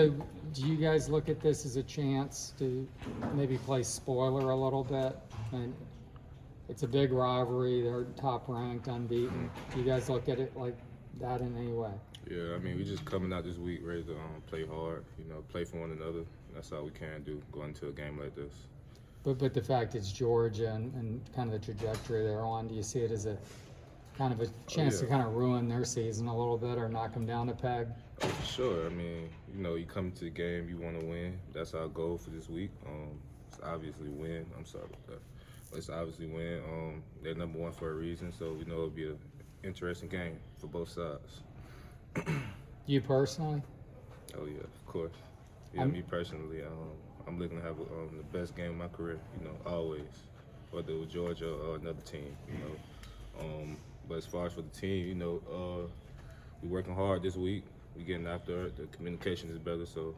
So do you guys look at this as a chance to maybe play spoiler a little bit? And it's a big rivalry. They're top ranked, unbeaten. Do you guys look at it like that in any way? Yeah, I mean, we just coming out this week ready to play hard, play for one another. That's all we can do going into a game like this. But the fact it's Georgia and kind of the trajectory they're on, do you see it as a kind of a chance to kind of ruin their season a little bit or knock them down a peg? For sure. I mean, you come to the game, you want to win. That's our goal for this week. It's obviously win. I'm sorry about that. But it's obviously win. They're number one for a reason, so we know it'll be an interesting game for both sides. You personally? Oh, yeah, of course. Yeah, me personally, I'm looking to have the best game of my career, always, whether it was Georgia or another team, But as far as for the team, we're working hard this week. We're getting after it. The communication is better, so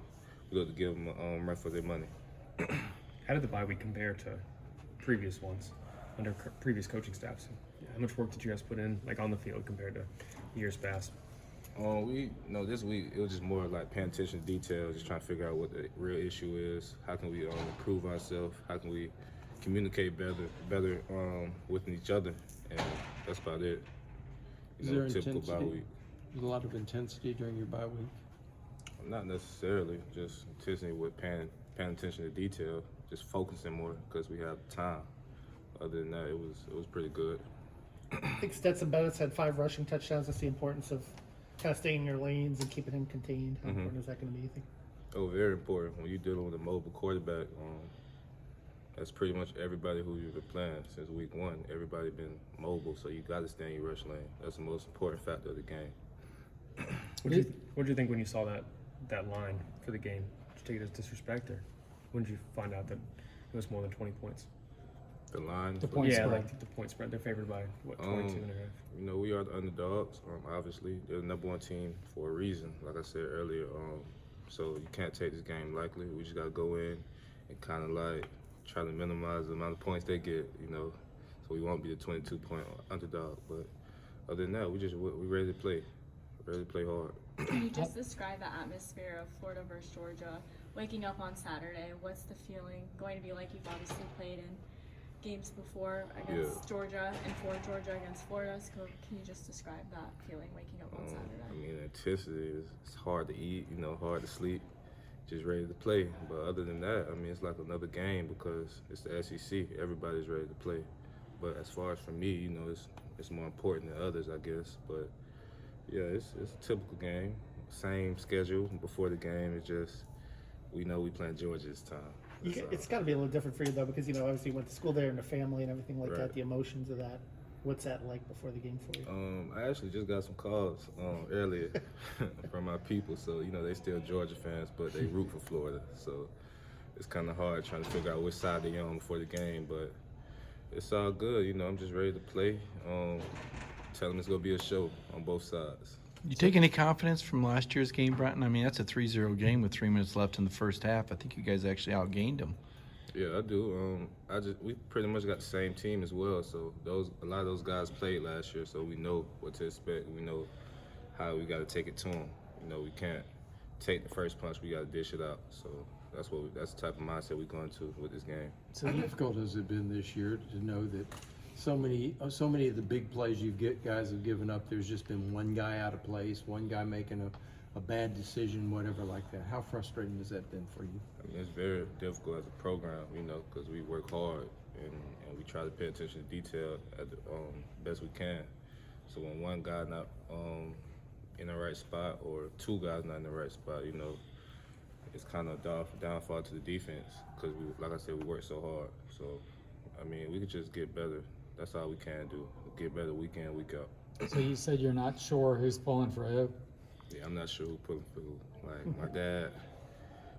we look to give them run for their money. How did the bye week compare to previous ones under previous coaching staffs? How much work did you guys put in, like on the field, compared to years past? This week it was just more like paying attention to details, just trying to figure out what the real issue is. How can we improve ourselves? How can we communicate better with each other? And that's about it. Is there typical intensity? bye week. A lot of intensity during your bye week? Not necessarily, just intensity with paying attention to detail, just focusing more because we have time. Other than that, it was pretty good. I think Stetson Bennett had 5 rushing touchdowns. That's the importance of kind of staying in your lanes and keeping him contained. How important is that going to be, you think? Oh, very important. When you're dealing with a mobile quarterback, that's pretty much everybody who you've been playing since week 1. Everybody been mobile, so you got to stay in your rush lane. That's the most important factor of the game. What did you think when you saw that line for the game? Did you take it as disrespect, or when did you find out that it was more than 20 points? The line? The point spread. Like the point spread. They're favored by, 22 and a half? We are the underdogs. Obviously, they're the number 1 team for a reason, like I said earlier. So you can't take this game lightly. We just got to go in and kind of like try to minimize the amount of points they get, so we won't be the 22-point underdog. But other than that, we're ready to play. Ready to play hard. Can you just describe the atmosphere of Florida versus Georgia? Waking up on Saturday, what's the feeling going to be like? You've obviously played in games before against Georgia and for Georgia against Florida. So can you just describe that feeling waking up on Saturday? I mean, intensity it's hard to eat, hard to sleep. Just ready to play. But other than that, I mean, it's like another game because it's the SEC. Everybody's ready to play. But as far as for me, it's more important than others, I guess. But yeah, it's a typical game. Same schedule before the game. It's just we know we playing Georgia this time. It's got to be a little different for you, though, because, obviously you went to school there and the family and everything like that, the emotions of that. What's that like before the game for you? I actually just got some calls earlier from my people. So, they still Georgia fans, but they root for Florida. So it's kind of hard trying to figure out which side they're on before the game. But it's all good. I'm just ready to play. Tell them it's going to be a show on both sides. You take any confidence from last year's game, Brenton? I mean, that's a 3-0 game with 3 minutes left in the first half. I think you guys actually outgained them. Yeah, I do. We pretty much got the same team as well. So a lot of those guys played last year, so we know what to expect. We know how we got to take it to them. We can't take the first punch. We got to dish it out. So that's the type of mindset we're going to with this game. So how difficult has it been this year to know that so many of the big plays guys have given up? There's just been one guy out of place, one guy making a bad decision, whatever like that. How frustrating has that been for you? I mean, it's very difficult as a program, because we work hard and we try to pay attention to detail at the best we can. So when one guy not in the right spot or 2 guys not in the right spot, it's kind of downfall to the defense because like I said, we work so hard. So, I mean, we could just get better. That's all we can do. Get better week in, week out. So you said you're not sure who's pulling for who? Yeah, I'm not sure who pulling for who. Like, my dad,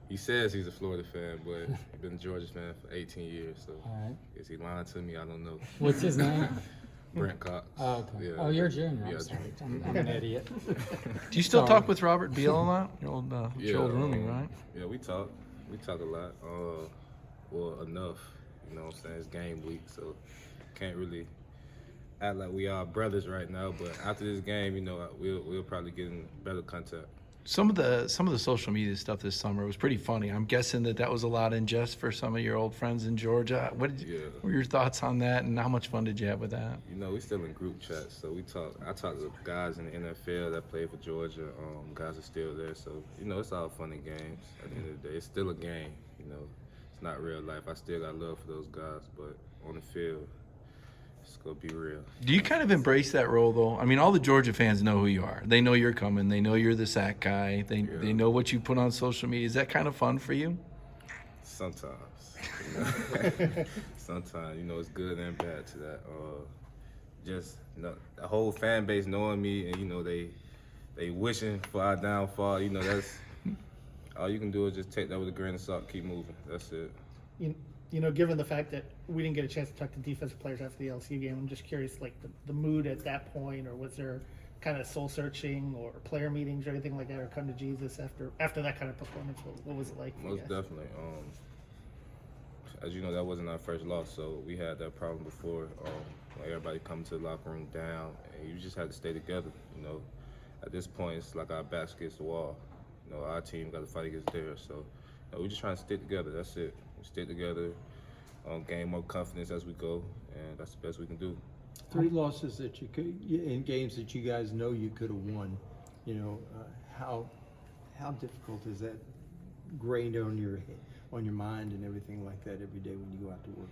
he says he's a Florida fan, but he's been a Georgia fan for 18 years, so is he lying to me? I don't know. What's his name? Brenton Cox. Oh, okay. Yeah. Oh, you're junior. Yeah, I'm sorry. I'm an idiot. Do you still talk with Robert Beal a lot? Your old roomie, right? Yeah, we talk. We talk a lot. Well, enough. You know what I'm saying? It's game week, so can't really act like we are brothers right now. But after this game, we'll probably get in better contact. Some of the social media stuff this summer was pretty funny. I'm guessing that was a lot in jest for some of your old friends in Georgia. What were your thoughts on that, and how much fun did you have with that? You know, we still in group chats, so I talk to guys in the NFL that play for Georgia. Guys are still there, so you know, it's all fun and games. At the end of the day, it's still a game. You know, it's not real life. I still got love for those guys, but on the field, it's gonna be real. Do you kind of embrace that role, though? I mean, all the Georgia fans know who you are. They know you're coming. They know you're the sack guy. They know what you put on social media. Is that kind of fun for you? Sometimes. You know? Sometimes, you know, it's good and bad to that. Just you know, the whole fan base knowing me, and you know, they wishing for our downfall. You know, that's all you can do is just take that with a grain of salt, keep moving. That's it. You know, given the fact that we didn't get a chance to talk to defensive players after the LSU game, I'm just curious, like the mood at that point, or was there kind of soul searching or player meetings or anything like that, or come to Jesus after that kind of performance? What was it like for you Most guys? definitely. As you know, that wasn't our first loss, so we had that problem before. Like everybody coming to the locker room down, and you just had to stay together. You know, at this point, it's like our backs against the wall. You know, our team got to fight against theirs, so you know, we're just trying to stick together. That's it. We stick together, gain more confidence as we go, and that's the best we can do. 3 losses that you could in games that you guys know you could have won. You know, how difficult is that grained on your mind and everything like that every day when you go out to work?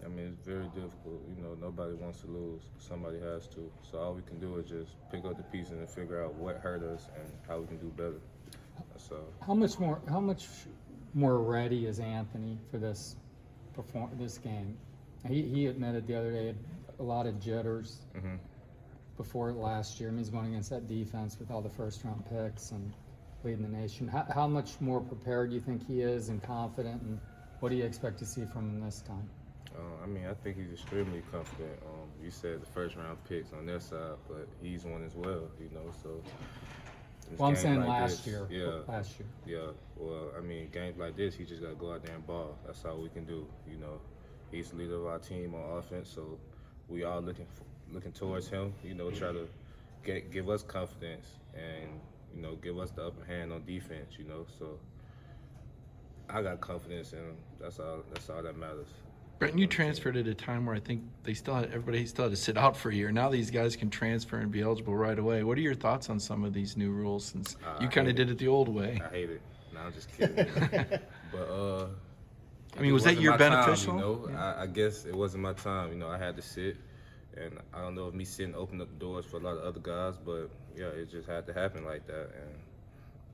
I mean, it's very difficult. You know, nobody wants to lose. Somebody has to. So all we can do is just pick up the pieces and figure out what hurt us and how we can do better. So How much more ready is Anthony for this game? He admitted the other day he had a lot of jitters before last year. I mean, he's going against that defense with all the first-round picks and leading the nation. How much more prepared do you think he is and confident, and what do you expect to see from him this time? I mean, I think he's extremely confident. You said the first-round picks on their side, but he's one as well. You know, so. Well, I'm saying like last this, year. Yeah. Yeah. Well, I mean, games like this, he just got to go out there and ball. That's all we can do. You know, he's the leader of our team on offense, so we all looking towards him. You know, try to give us confidence and you know give us the upper hand on defense. You know, so I got confidence in him. That's all that matters. Brenton, you transferred at a time where I think everybody still had to sit out for a year. Now these guys can transfer and be eligible right away. What are your thoughts on some of these new rules since you kind of did it the old way? I hate it. No, I'm just kidding. But I mean, was that your beneficial? Time, you know? I guess it wasn't my time. You know, I had to sit, and I don't know if me sitting opened up the doors for a lot of other guys, but yeah, it just had to happen like that, and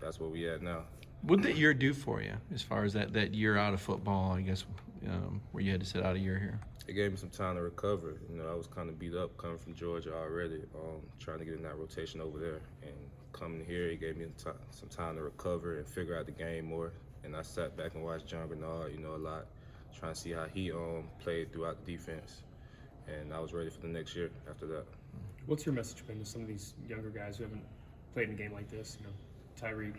that's where we at now. What did that year do for you, as far as that year out of football, I guess, where you had to sit out a year here? It gave me some time to recover. You know, I was kind of beat up coming from Georgia already, trying to get in that rotation over there. And coming here, it gave me some time to recover and figure out the game more. And I sat back and watched John Bernard, you know, a lot, trying to see how he played throughout the defense. And I was ready for the next year after that. What's your message been to some of these younger guys who haven't played in a game like this? You know, Tyreek,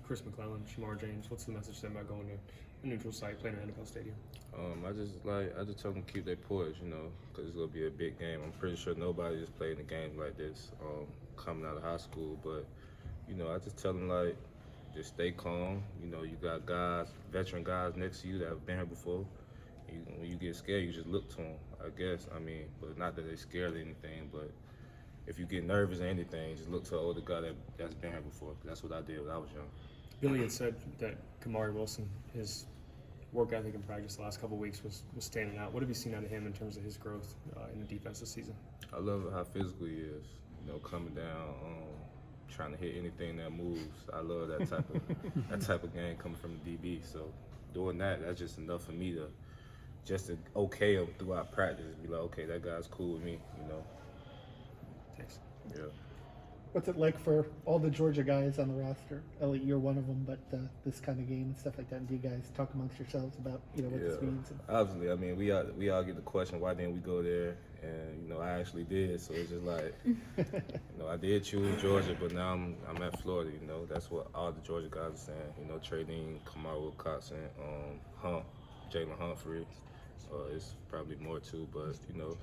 Chris McClellan, Shamar James. What's the message to them about going to a neutral site, playing an NFL stadium? I just tell them to keep their poise, you know, because it's gonna be a big game. I'm pretty sure nobody just played in a game like this coming out of high school. But you know, I just tell them like, just stay calm. You know, you got guys, veteran guys next to you that have been here before. When you get scared, you just look to them. I guess. I mean, but not that they're scared or anything. But if you get nervous or anything, just look to an older guy that's been here before. That's what I did when I was young. Billy had said that Kamari Wilson, his work ethic in practice the last couple of weeks was standing out. What have you seen out of him in terms of his growth in the defense this season? I love how physical he is. You know, coming down, trying to hit anything that moves. I love that type of game coming from the DB. So doing that's just enough for me to okay him throughout practice. Be like, okay, that guy's cool with me. You know. Thanks. Yeah. What's it like for all the Georgia guys on the roster? Elliot, you're one of them, but this kind of game and stuff like that. And do you guys talk amongst yourselves about what this means? Obviously, I mean, we all get the question, why didn't we go there? And you know, I actually did. So it's just like, you know, I did choose Georgia, but now I'm at Florida. You know, that's what all the Georgia guys are saying. You know, trading Kamari Wilcoxon, Jalen Humphrey. It's probably more too, but you know,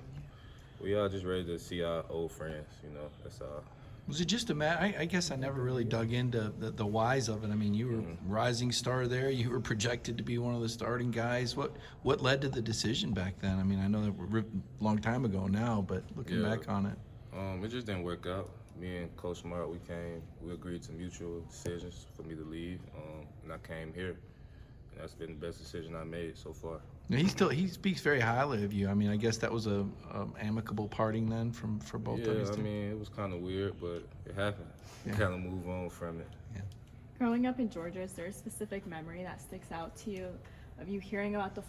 we all just ready to see our old friends. You know, that's all. Was it just I guess I never really dug into the whys of it. I mean, you were rising star there. You were projected to be one of the starting guys. What led to the decision back then? I mean, I know that we're a long time ago now, but looking back on it. It just didn't work out. Me and Coach Smart, we agreed to mutual decisions for me to leave, and I came here. And that's been the best decision I made so far. Now, he speaks very highly of you. I mean, I guess that was a amicable parting then for both of you. Yeah, I mean, it was kind of weird, but it happened. Yeah. Kind of move on from it. Growing up in Georgia, is there a specific memory that sticks out to you of you hearing about the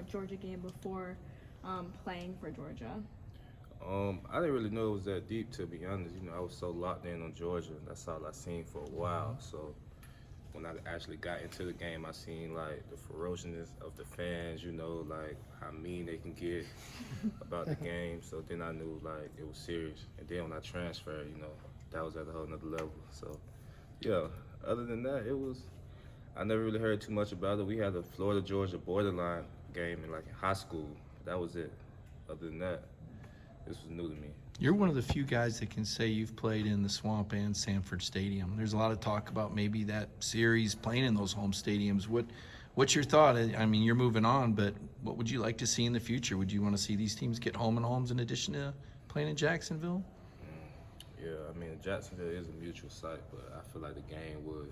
Georgia game before playing for Georgia? I didn't really know it was that deep, to be honest. You know, I was so locked in on Georgia. That's all I seen for a while. So when I actually got into the game, I seen like the ferociousness of the fans, you know, like how mean they can get about the game. So then I knew like it was serious. And then when I transferred, you know, that was at a whole nother level. So yeah, other than that, I never really heard too much about it. We had a Florida-Georgia borderline game in high school. That was it. Other than that, this was new to me. You're one of the few guys that can say you've played in the Swamp and Sanford Stadium. There's a lot of talk about maybe that series playing in those home stadiums. What's your thought? I mean, you're moving on, but what would you like to see in the future? Would you want to see these teams get home and homes in addition to playing in Jacksonville? Yeah, I mean, Jacksonville is a mutual site, but I feel like the game would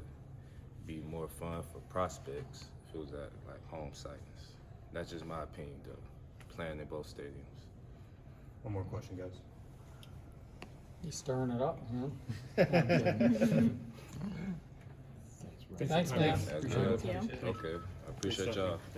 be more fun for prospects if it was at home sightings. That's just my opinion, though, playing in both stadiums. One more question, guys. You stirring it up, man. Thanks Thanks, for your man. time. That's Appreciate good. it. Thank you. Okay, I appreciate y'all.